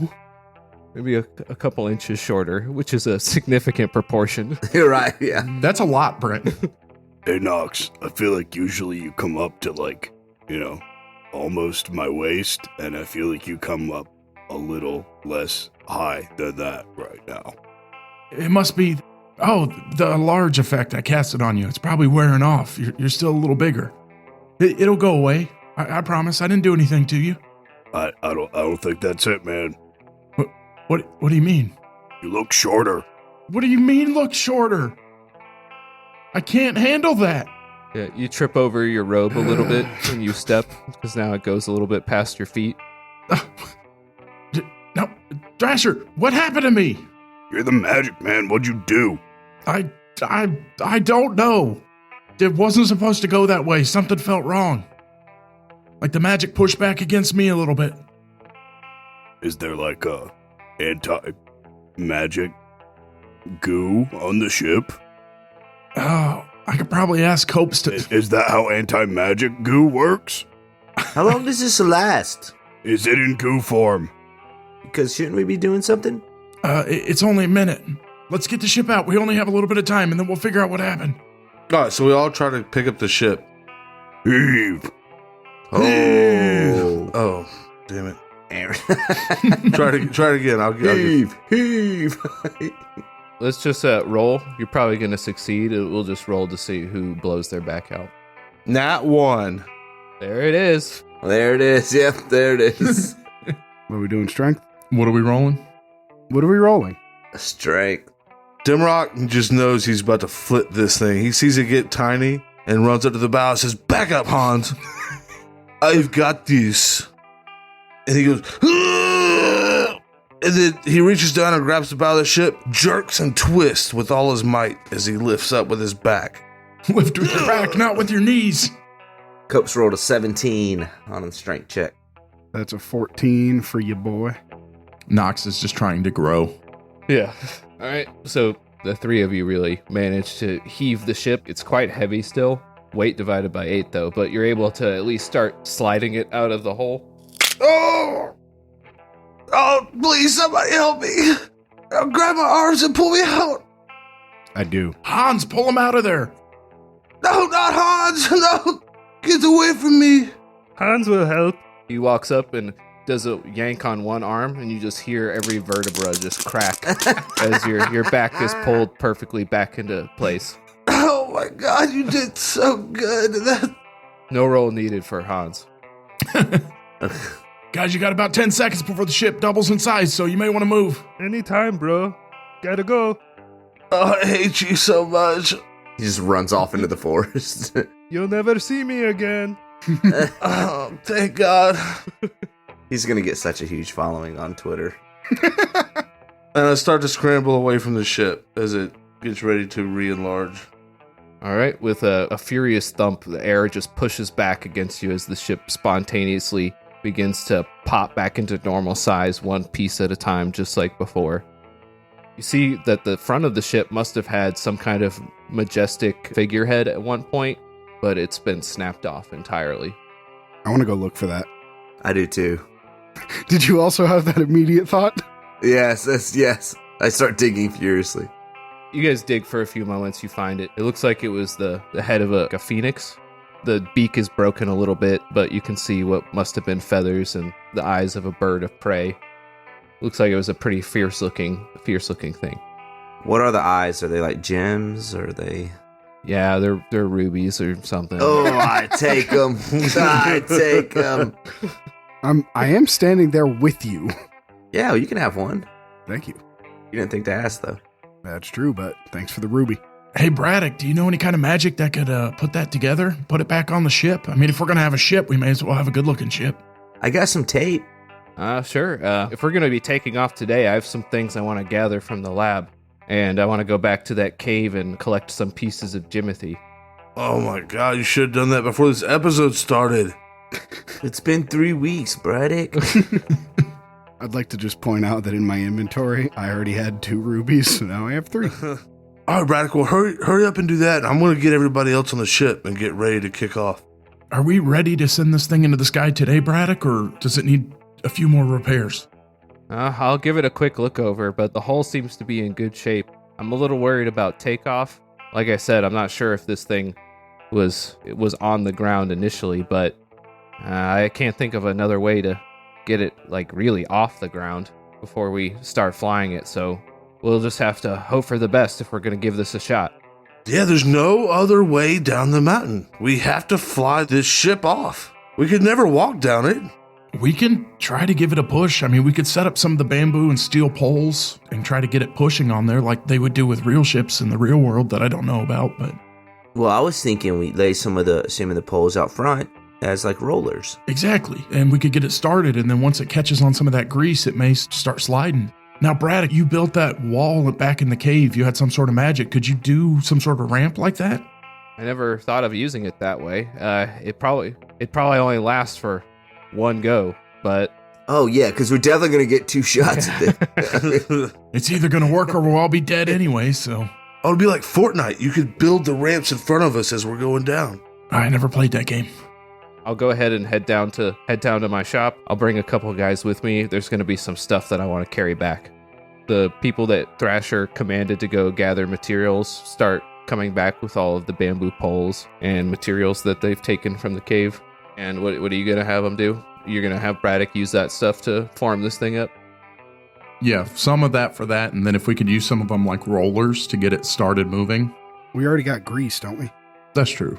maybe a couple inches shorter, which is a significant proportion. You're right, yeah. That's a lot, Brent. Hey, Knox, I feel like usually you come up to, like, almost my waist, and I feel like you come up a little less high than that right now. It must be, the large effect I casted on you. It's probably wearing off. You're still a little bigger. It'll go away. I promise. I didn't do anything to you. I don't think that's it, man. What do you mean? You look shorter. What do you mean look shorter? I can't handle that. Yeah, you trip over your robe a little bit when you step, because now it goes a little bit past your feet. No, Thrasher, what happened to me? You're the magic man. What'd you do? I don't know. It wasn't supposed to go that way. Something felt wrong. Like the magic pushed back against me a little bit. Is there like a anti-magic goo on the ship? Oh, I could probably ask Copes to... Is that how anti-magic goo works? How long does this last? Is it in goo form? Because shouldn't we be doing something? It's only a minute. Let's get the ship out. We only have a little bit of time, and then we'll figure out what happened. All right, so we all try to pick up the ship. Heave. Oh, damn it. Aaron. Try it again. I'll Heave. Let's just roll. You're probably going to succeed. We'll just roll to see who blows their back out. Nat 1. There it is. There it is. Yep, there it is. What are we doing, strength? What are we rolling? What are we rolling? Strength. Dimrock just knows he's about to flip this thing. He sees it get tiny and runs up to the bow and says, "Back up, Hans. I've got this." And he goes, "Aah!" And then he reaches down and grabs the bow of the ship, jerks and twists with all his might as he lifts up with his back. Lift with your back, not with your knees. Copes rolled a 17 on the strength check. That's a 14 for you, boy. Knox is just trying to grow. Yeah. All right. So the three of you really managed to heave the ship. It's quite heavy still. Weight divided by 8, though, but you're able to at least start sliding it out of the hole. Oh, please, somebody help me. Grab my arms and pull me out. I do. Hans, pull him out of there. No, not Hans. No, get away from me. Hans will help. He walks up and does a yank on one arm, and you just hear every vertebra just crack as your back is pulled perfectly back into place. Oh my God, you did so good. No roll needed for Hans. Guys, you got about 10 seconds before the ship doubles in size, so you may want to move. Anytime, bro. Gotta go. Oh, I hate you so much. He just runs off into the forest. You'll never see me again. Oh, thank God. He's going to get such a huge following on Twitter. And I start to scramble away from the ship as it gets ready to re-enlarge. All right, with a furious thump, the air just pushes back against you as the ship spontaneously begins to pop back into normal size, one piece at a time, just like before. You see that the front of the ship must have had some kind of majestic figurehead at one point, but it's been snapped off entirely. I want to go look for that. I do too. Did you also have that immediate thought? Yes. I start digging furiously. You guys dig for a few moments, you find it. It looks like it was the head of a phoenix. The beak is broken a little bit, but you can see what must have been feathers and the eyes of a bird of prey. Looks like it was a pretty fierce looking thing. What are the eyes? Are they like gems? Or are they... Yeah, they're rubies or something. Oh, I take them. I take them. I am standing there with you. Yeah, well, you can have one. Thank you. You didn't think to ask, though. That's true, but thanks for the ruby. Hey, Braddock, do you know any kind of magic that could put that together? Put it back on the ship? I mean, if we're going to have a ship, we may as well have a good-looking ship. I got some tape. Sure. If we're going to be taking off today, I have some things I want to gather from the lab. And I want to go back to that cave and collect some pieces of Jimothy. Oh my God, you should have done that before this episode started. It's been 3 weeks, Braddock. I'd like to just point out that in my inventory, I already had 2 rubies, so now I have 3. All right, Radical, hurry up and do that. I'm going to get everybody else on the ship and get ready to kick off. Are we ready to send this thing into the sky today, Braddock, or does it need a few more repairs? I'll give it a quick look over, but the hull seems to be in good shape. I'm a little worried about takeoff. Like I said, I'm not sure if this thing was on the ground initially, but I can't think of another way to get it like really off the ground before we start flying it. So we'll just have to hope for the best if we're going to give this a shot. Yeah, there's no other way down the mountain. We have to fly this ship off. We could never walk down it. We can try to give it a push. I mean, we could set up some of the bamboo and steel poles and try to get it pushing on there like they would do with real ships in the real world that I don't know about, but... Well, I was thinking we lay some of the poles out front as like rollers. Exactly. And we could get it started, and then once it catches on some of that grease, it may start sliding. Now, Braddock, you built that wall back in the cave. You had some sort of magic. Could you do some sort of ramp like that? I never thought of using it that way. It probably only lasts for one go, but... Oh, yeah, because we're definitely going to get 2 shots at it. It's either going to work or we'll all be dead anyway, so... Oh, it'd be like Fortnite. You could build the ramps in front of us as we're going down. I never played that game. I'll go ahead and head down to my shop. I'll bring a couple of guys with me. There's going to be some stuff that I want to carry back. The people that Thrasher commanded to go gather materials start coming back with all of the bamboo poles and materials that they've taken from the cave. And what are you going to have them do? You're going to have Braddock use that stuff to form this thing up? Yeah, some of that for that, and then if we could use some of them like rollers to get it started moving. We already got grease, don't we? That's true.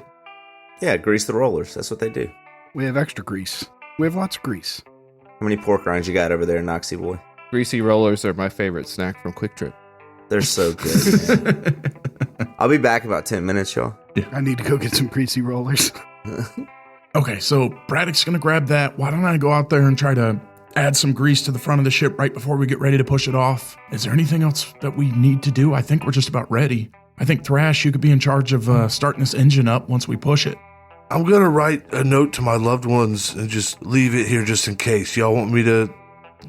Yeah, grease the rollers. That's what they do. We have extra grease. We have lots of grease. How many pork rinds you got over there, Noxy boy? Greasy rollers are my favorite snack from Quick Trip. They're so good, man. I'll be back in about 10 minutes, y'all. Yeah. I need to go get some greasy rollers. Okay, so Braddock's going to grab that. Why don't I go out there and try to add some grease to the front of the ship right before we get ready to push it off? Is there anything else that we need to do? I think we're just about ready. I think, Thrash, you could be in charge of starting this engine up once we push it. I'm going to write a note to my loved ones and just leave it here just in case. Y'all want me to...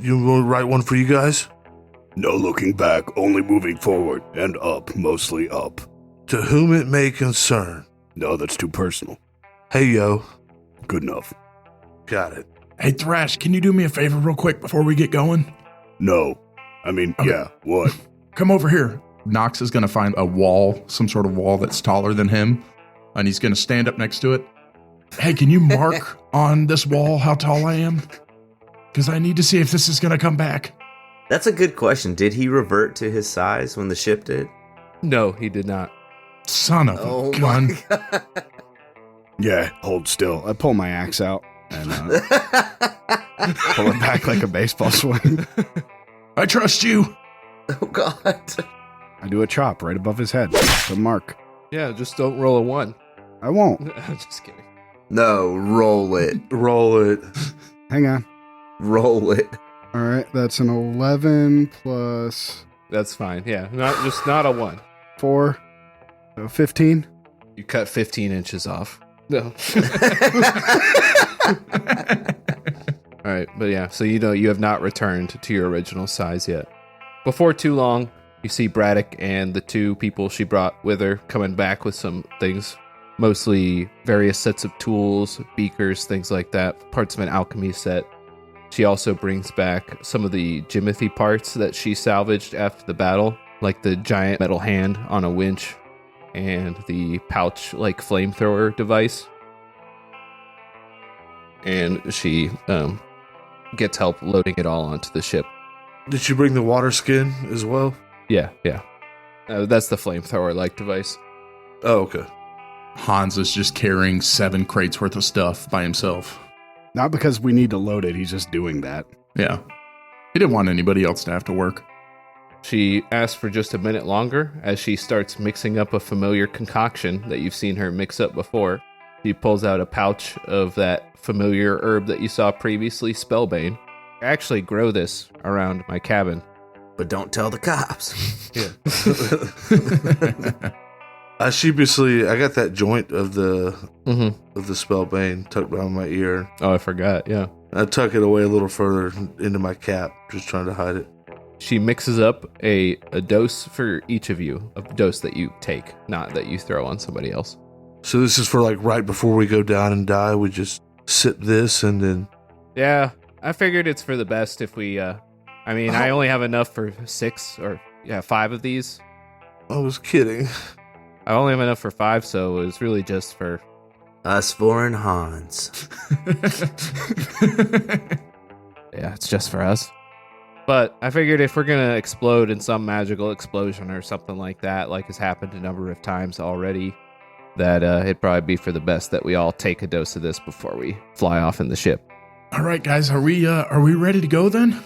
You want to write one for you guys? No looking back, only moving forward and up, mostly up. To whom it may concern. No, that's too personal. Hey, yo. Good enough. Got it. Hey, Thrash, can you do me a favor real quick before we get going? No. I mean, Okay. Yeah, what? Come over here. Nox is going to find a wall, some sort of wall that's taller than him, and he's going to stand up next to it. Hey, can you mark on this wall how tall I am? Because I need to see if this is going to come back. That's a good question. Did he revert to his size when the ship did? No, he did not. Son of a gun. God. Yeah, hold still. I pull my axe out and pull it back like a baseball swing. I trust you. Oh, God. I do a chop right above his head. The mark. Yeah, just don't roll a 1. I won't. I'm just kidding. No, roll it. Roll it. Hang on. Roll it. All right, that's an 11 plus That's fine. Yeah, not a 1. 4, so 15. You cut 15 inches off. No. All right, but yeah, so you have not returned to your original size yet. Before too long, you see Braddock and the 2 people she brought with her coming back with some things, mostly various sets of tools, beakers, things like that, parts of an alchemy set. She also brings back some of the Jimothy parts that she salvaged after the battle, like the giant metal hand on a winch and the pouch-like flamethrower device. And she gets help loading it all onto the ship. Did you bring the water skin as well? Yeah. That's the flamethrower-like device. Oh, okay. Hans is just carrying 7 crates worth of stuff by himself. Not because we need to load it, he's just doing that. Yeah. He didn't want anybody else to have to work. She asks for just a minute longer as she starts mixing up a familiar concoction that you've seen her mix up before. She pulls out a pouch of that familiar herb that you saw previously, Spellbane. I actually grow this around my cabin. But don't tell the cops. I got that joint of the Mm-hmm. of the Spellbane tucked behind my ear. Oh, I forgot, yeah. I tuck it away a little further into my cap, just trying to hide it. She mixes up a dose for each of you, a dose that you take, not that you throw on somebody else. So this is for like right before we go down and die, we just sip this and then... Yeah, I figured it's for the best if we I mean, I only have enough for 5 of these. I was kidding. I only have enough for 5, so it was really just for Us four and Hans. yeah, it's just for us. But I figured if we're gonna explode in some magical explosion or something like that, like has happened a number of times already, that it'd probably be for the best that we all take a dose of this before we fly off in the ship. All right, guys, are we ready to go then?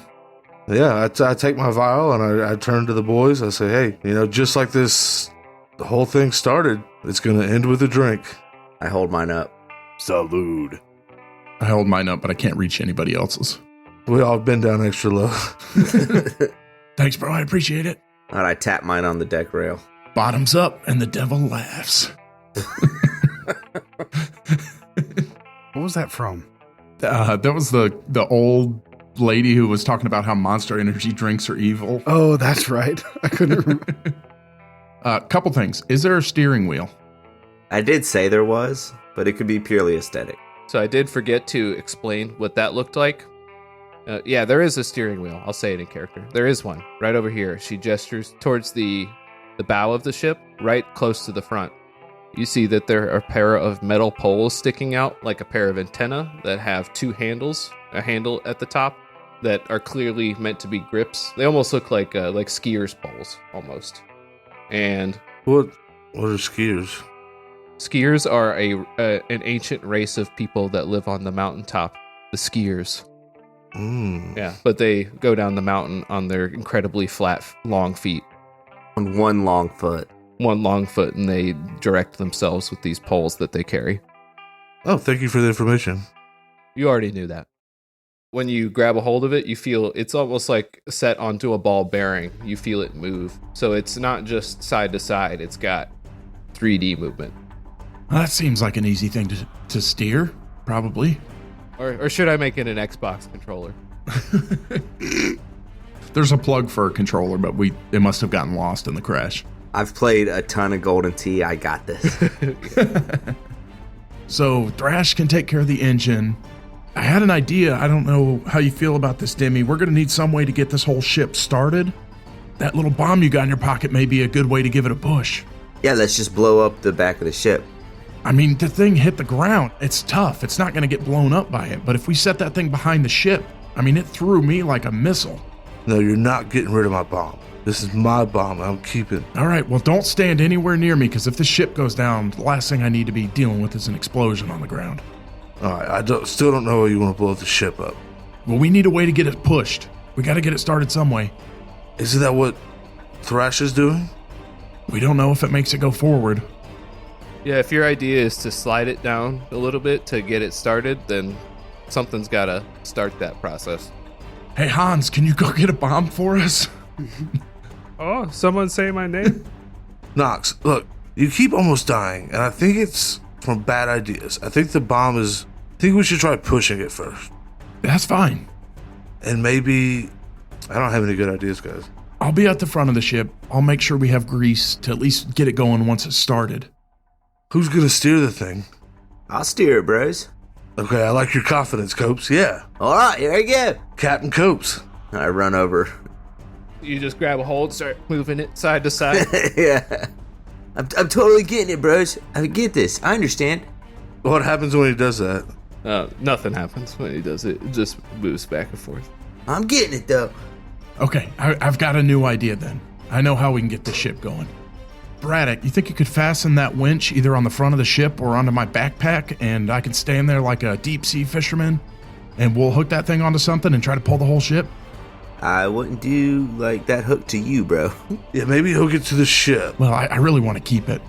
Yeah, I take my vial and I turn to the boys. I say, hey, just like this, the whole thing started, it's going to end with a drink. I hold mine up. Salud. I hold mine up, but I can't reach anybody else's. We all bend down extra low. Thanks, bro. I appreciate it. And I tap mine on the deck rail. Bottoms up, and the devil laughs. What was that from? That was the old lady who was talking about how Monster Energy drinks are evil. Oh, that's right. I couldn't remember. Couple things. Is there a steering wheel? I did say there was, but it could be purely aesthetic. So I did forget to explain what that looked like. Yeah, there is a steering wheel. I'll say it in character. There is one right over here. She gestures towards the bow of the ship, right close to the front. You see that there are a pair of metal poles sticking out like a pair of antennae that have 2 handles, a handle at the top that are clearly meant to be grips. They almost look like skiers' poles, almost. And What are skiers? skiers are an ancient race of people that live on the mountaintop, the skiers. Yeah, but they go down the mountain on their incredibly flat, long feet. On one long foot. One long foot, and they direct themselves with these poles that they carry. Oh, thank you for the information. You already knew that. When you grab a hold of it, you feel it's almost like set onto a ball bearing. You feel it move. So it's not just side to side, it's got 3D movement. Well, that seems like an easy thing to steer, probably. Or should I make it an Xbox controller? There's a plug for a controller, but it must have gotten lost in the crash. I've played a ton of Golden Tee. I got this. So Thrash can take care of the engine. I had an idea. I don't know how you feel about this, Demi. We're going to need some way to get this whole ship started. That little bomb you got in your pocket may be a good way to give it a push. Yeah, let's just blow up the back of the ship. I mean, the thing hit the ground. It's tough. It's not going to get blown up by it. But if we set that thing behind the ship, I mean, it threw me like a missile. No, you're not getting rid of my bomb. This is my bomb. I'm keeping. All right, well, don't stand anywhere near me, because if the ship goes down, the last thing I need to be dealing with is an explosion on the ground. All right, I still don't know how you want to blow the ship up. Well, we need a way to get it pushed. We got to get it started some way. Isn't that what Thrash is doing? We don't know if it makes it go forward. Yeah, if your idea is to slide it down a little bit to get it started, then something's got to start that process. Hey, Hans, can you go get a bomb for us? Oh, someone say my name? Knox, look, you keep almost dying, and I think it's from bad ideas. I think the bomb is... I think we should try pushing it first. That's fine. And maybe... I don't have any good ideas, guys. I'll be at the front of the ship. I'll make sure we have grease to at least get it going once it's started. Who's gonna steer the thing? I'll steer it, bros. Okay, I like your confidence, Copes. Yeah. All right, here we go. Captain Copes. I run over. You just grab a hold, start moving it side to side. Yeah. I'm totally getting it, bros. I get this. I understand. What happens when he does that? Nothing happens when he does it. It just moves back and forth. I'm getting it, though. Okay, I've got a new idea then. I know how we can get this ship going. Braddock, you think you could fasten that winch either on the front of the ship or onto my backpack, and I can stand there like a deep-sea fisherman, and we'll hook that thing onto something and try to pull the whole ship? I wouldn't do like that hook to you, bro. Yeah, maybe hook it to the ship. Well, I really want to keep it.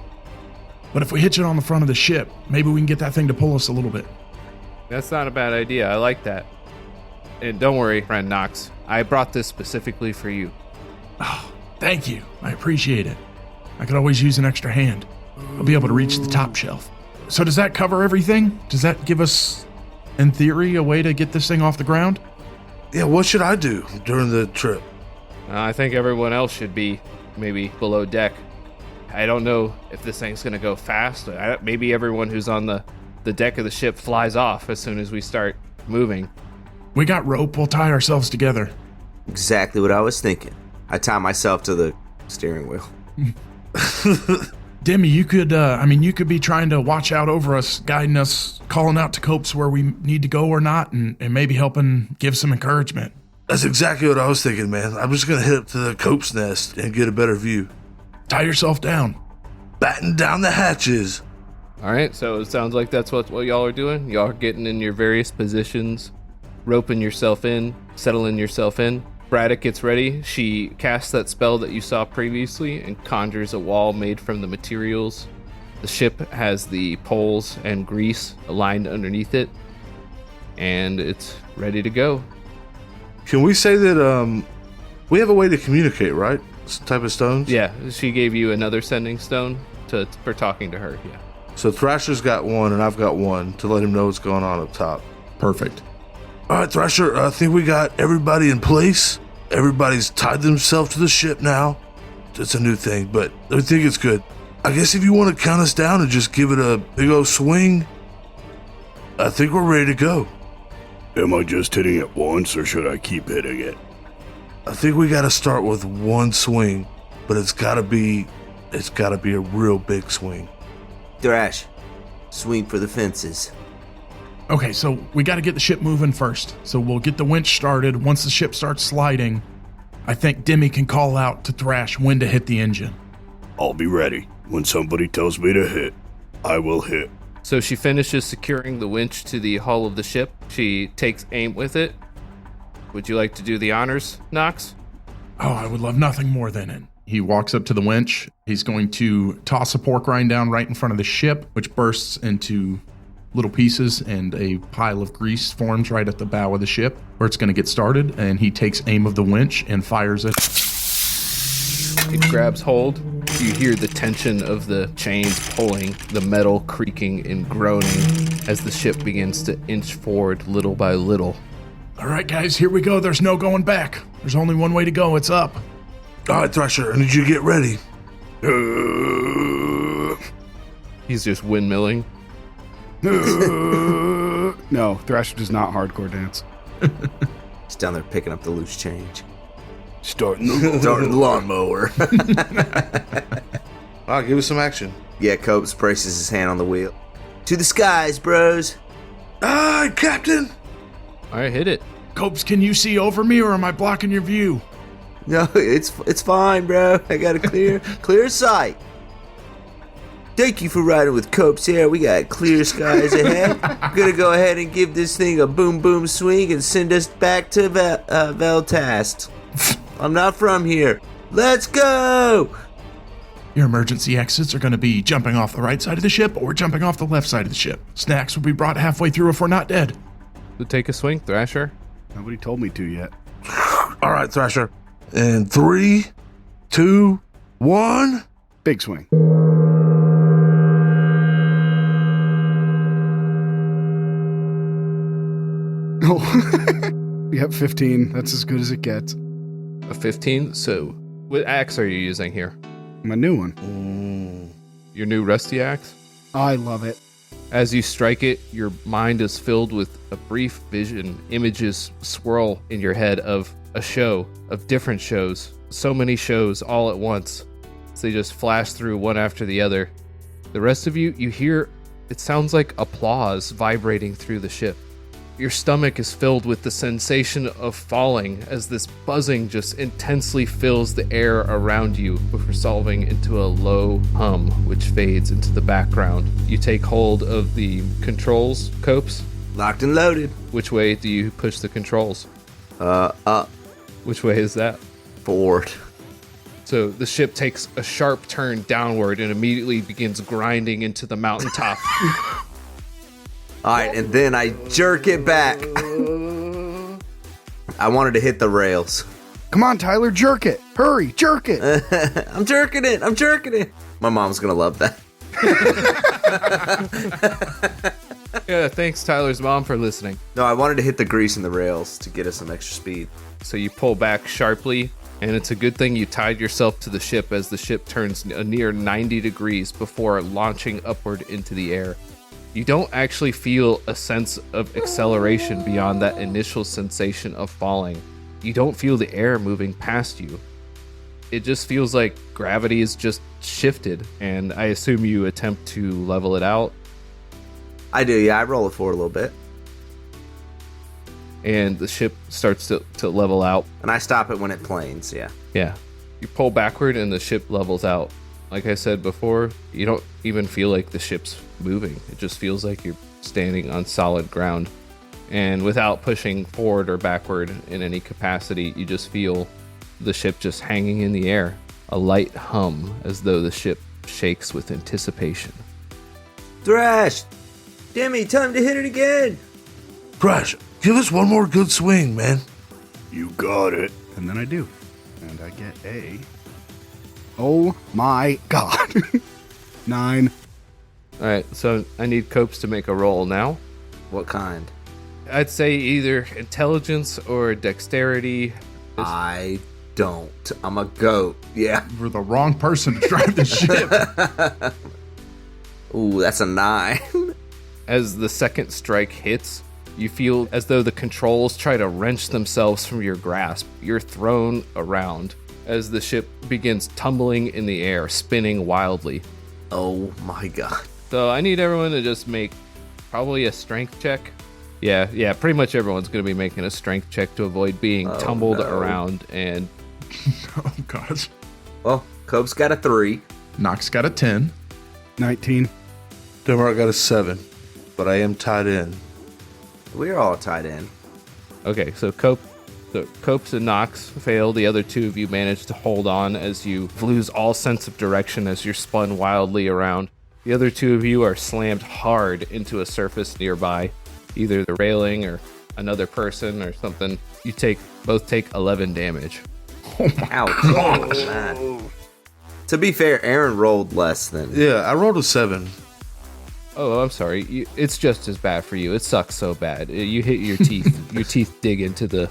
But if we hitch it on the front of the ship, maybe we can get that thing to pull us a little bit. That's not a bad idea. I like that. And don't worry, friend Knox. I brought this specifically for you. Oh, thank you. I appreciate it. I could always use an extra hand. I'll be able to reach the top shelf. So does that cover everything? Does that give us, in theory, a way to get this thing off the ground? Yeah, what should I do during the trip? I think everyone else should be maybe below deck. I don't know if this thing's going to go fast. Maybe everyone who's on the deck of the ship flies off as soon as we start moving. We got rope. We'll tie ourselves together. Exactly what I was thinking. I tie myself to the steering wheel. Demi, you could be trying to watch out over us, guiding us, calling out to Copes where we need to go or not, and maybe helping give some encouragement. That's exactly what I was thinking, man. I'm just going to head up to the Cope's nest and get a better view. Tie yourself down. Batten down the hatches. All right, so it sounds like that's what y'all are doing. Y'all are getting in your various positions, roping yourself in, settling yourself in. Braddock gets ready. She casts that spell that you saw previously and conjures a wall made from the materials. The ship has the poles and grease aligned underneath it, and it's ready to go. Can we say that we have a way to communicate, right? Some type of stones? Yeah, she gave you another sending stone for talking to her, yeah. So Thrasher's got one and I've got one to let him know what's going on up top. Perfect. All right, Thrasher, I think we got everybody in place. Everybody's tied themselves to the ship now. It's a new thing, but I think it's good. I guess if you want to count us down and just give it a big old swing, I think we're ready to go. Am I just hitting it once, or should I keep hitting it? I think we got to start with one swing, but it's got to be a real big swing. Thrash, swing for the fences. Okay, so we got to get the ship moving first. So we'll get the winch started. Once the ship starts sliding, I think Demi can call out to Thrash when to hit the engine. I'll be ready. When somebody tells me to hit, I will hit. So she finishes securing the winch to the hull of the ship. She takes aim with it. Would you like to do the honors, Nox? Oh, I would love nothing more than it. He walks up to the winch. He's going to toss a pork rind down right in front of the ship, which bursts into little pieces, and a pile of grease forms right at the bow of the ship where it's going to get started, and he takes aim of the winch and fires it. It grabs hold. You hear the tension of the chains pulling, the metal creaking and groaning as the ship begins to inch forward little by little. All right, guys, here we go. There's no going back. There's only one way to go. It's up. All right, Thrasher, I need you to get ready. He's just windmilling. No, Thrasher does not hardcore dance. He's down there picking up the loose change. Starting the lawnmower. All right, give us some action. Yeah, Copes braces his hand on the wheel. To the skies, bros. Aye, Captain. All right, hit it. Copes, can you see over me, or am I blocking your view? No, it's fine, bro. I got a clear sight. Thank you for riding with Copes here. We got clear skies ahead. I'm gonna go ahead and give this thing a boom boom swing and send us back to Veltast. I'm not from here. Let's go! Your emergency exits are going to be jumping off the right side of the ship or jumping off the left side of the ship. Snacks will be brought halfway through if we're not dead. So take a swing, Thrasher. Nobody told me to yet. All right, Thrasher. And 3, 2, 1. Big swing. Oh, yep, 15. That's as good as it gets. A 15. So what axe are you using here? My new one. Your new rusty axe? I love it. As you strike it, your mind is filled with a brief vision. Images swirl in your head of a show, of different shows. So many shows all at once. So they just flash through one after the other. The rest of you hear, it sounds like applause vibrating through the ship. Your stomach is filled with the sensation of falling as this buzzing just intensely fills the air around you before resolving into a low hum which fades into the background. You take hold of the controls, Copes. Locked and loaded. Which way do you push the controls? Up. Which way is that? Forward. So the ship takes a sharp turn downward and immediately begins grinding into the mountaintop. Alright, and then I jerk it back. I wanted to hit the rails. Come on, Tyler, jerk it. Hurry, jerk it. I'm jerking it. My mom's gonna love that. Yeah, thanks Tyler's mom for listening. No, I wanted to hit the grease in the rails to get us some extra speed. So you pull back sharply, and it's a good thing you tied yourself to the ship as the ship turns a near 90 degrees before launching upward into the air. You don't actually feel a sense of acceleration beyond that initial sensation of falling. you don't feel the air moving past you. It just feels like gravity is just shifted, and I assume you attempt to level it out, I do, yeah. I roll it forward a little bit. and the ship starts to level out. And I stop it when it planes, yeah. Yeah. You pull backward and the ship levels out. Like I said before, you don't even feel like the ship's moving. It just feels like you're standing on solid ground. And without pushing forward or backward in any capacity, you just feel the ship just hanging in the air. A light hum as though the ship shakes with anticipation. Thrash! Demi, time to hit it again! Thrash, give us one more good swing, man. You got it. And then I do. And I get a... Oh my god. 9. Alright, so I need Copes to make a roll now. What kind? I'd say either intelligence or dexterity. I don't. I'm a goat. Yeah. You're the wrong person to drive the ship. Ooh, that's a 9. As the second strike hits, you feel as though the controls try to wrench themselves from your grasp. You're thrown around as the ship begins tumbling in the air, spinning wildly. Oh my god. So I need everyone to just make probably a strength check. Yeah, pretty much everyone's going to be making a strength check to avoid being tumbled around. And Oh, gosh. Well, Cope's got a 3. Knox got a 10. 19. Denmark got a 7, but I am tied in. We're all tied in. okay, so Copes and Knox fail. The other two of you manage to hold on as you lose all sense of direction as you're spun wildly around. The other two of you are slammed hard into a surface nearby, either the railing or another person or something. You both take 11 damage. Ouch. Oh, man. To be fair, Aaron rolled less than... Yeah, I rolled a 7. Oh, I'm sorry. It's just as bad for you. It sucks so bad. You hit your teeth. Your teeth dig into the...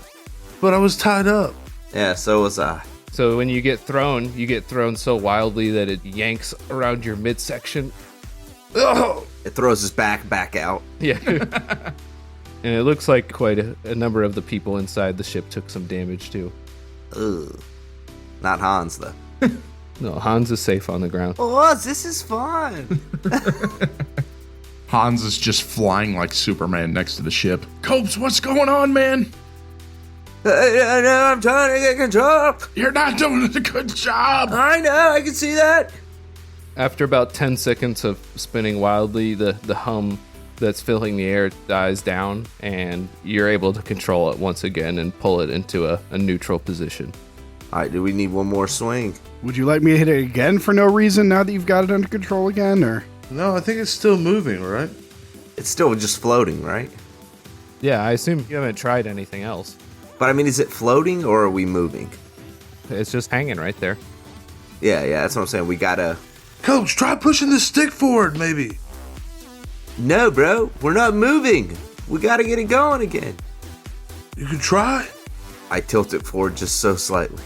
But I was tied up. Yeah, so was I. So when you get thrown so wildly that it yanks around your midsection. Oh! It throws his back out. Yeah. And it looks like quite a number of the people inside the ship took some damage too. Ugh. Not Hans, though. No, Hans is safe on the ground. Oh, this is fun. Hans is just flying like Superman next to the ship. Copes, what's going on, man? I know, I'm trying to get control. You're not doing a good job. I know, I can see that. After about 10 seconds of spinning wildly, the hum that's filling the air dies down, and you're able to control it once again and pull it into a neutral position. All right, do we need one more swing? Would you like me to hit it again for no reason now that you've got it under control again, or? No, I think it's still moving, right? It's still just floating, right? Yeah, I assume you haven't tried anything else. But I mean, is it floating or are we moving? It's just hanging right there. Yeah, that's what I'm saying. We gotta... Coach, try pushing the stick forward, maybe. No, bro, we're not moving. We gotta get it going again. You can try. I tilt it forward just so slightly.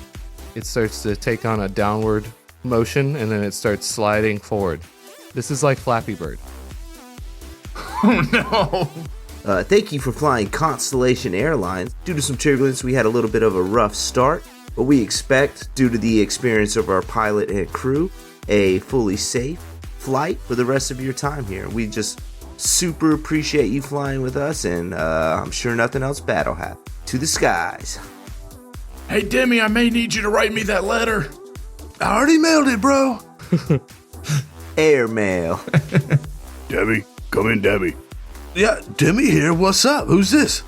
It starts to take on a downward motion, and then it starts sliding forward. This is like Flappy Bird. Oh, no. Thank you for flying Constellation Airlines. Due to some turbulence, we had a little bit of a rough start, but we expect, due to the experience of our pilot and crew, a fully safe flight for the rest of your time here. We just super appreciate you flying with us, and I'm sure nothing else bad will happen. To the skies. Hey, Demi, I may need you to write me that letter. I already mailed it, bro. Airmail. Debbie, come in, Debbie. Yeah, Demi here. What's up? Who's this?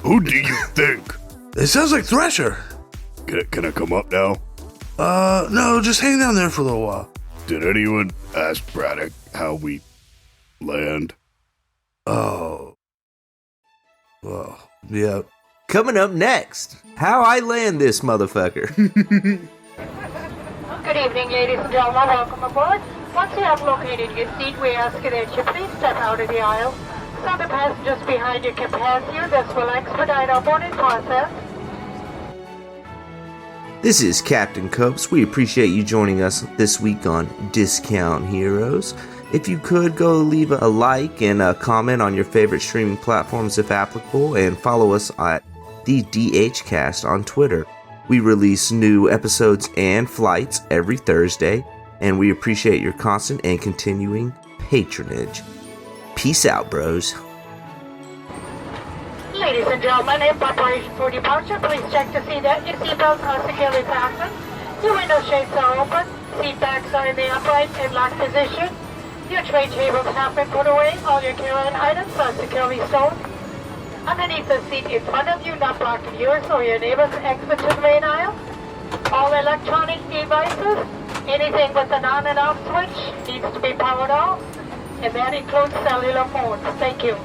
Who do you think? It sounds like Thrasher. Can I come up now? No, just hang down there for a little while. Did anyone ask Braddock how we land? Oh. Well, yeah. Coming up next, how I land this motherfucker. Good evening, ladies and gentlemen. Welcome aboard. Once you have located your seat, we ask that you please step out of the aisle so the passengers behind you can pass you. This will expedite our boarding process. This is Captain Copes. We appreciate you joining us this week on Discount Heroes. If you could go leave a like and a comment on your favorite streaming platforms if applicable, and follow us at the DHcast on Twitter. We release new episodes and flights every Thursday, and we appreciate your constant and continuing patronage. Peace out, bros. Ladies and gentlemen, in preparation for departure, please check to see that your seatbelts are securely fastened, your window shades are open, seat backs are in the upright and locked position, your tray tables have been put away, all your carry-on items are securely stowed. Underneath the seat in front of you, not blocking yours or your neighbor's exit to the main aisle. All electronic devices, anything with an on and off switch, needs to be powered off, and that includes cellular phones. Thank you.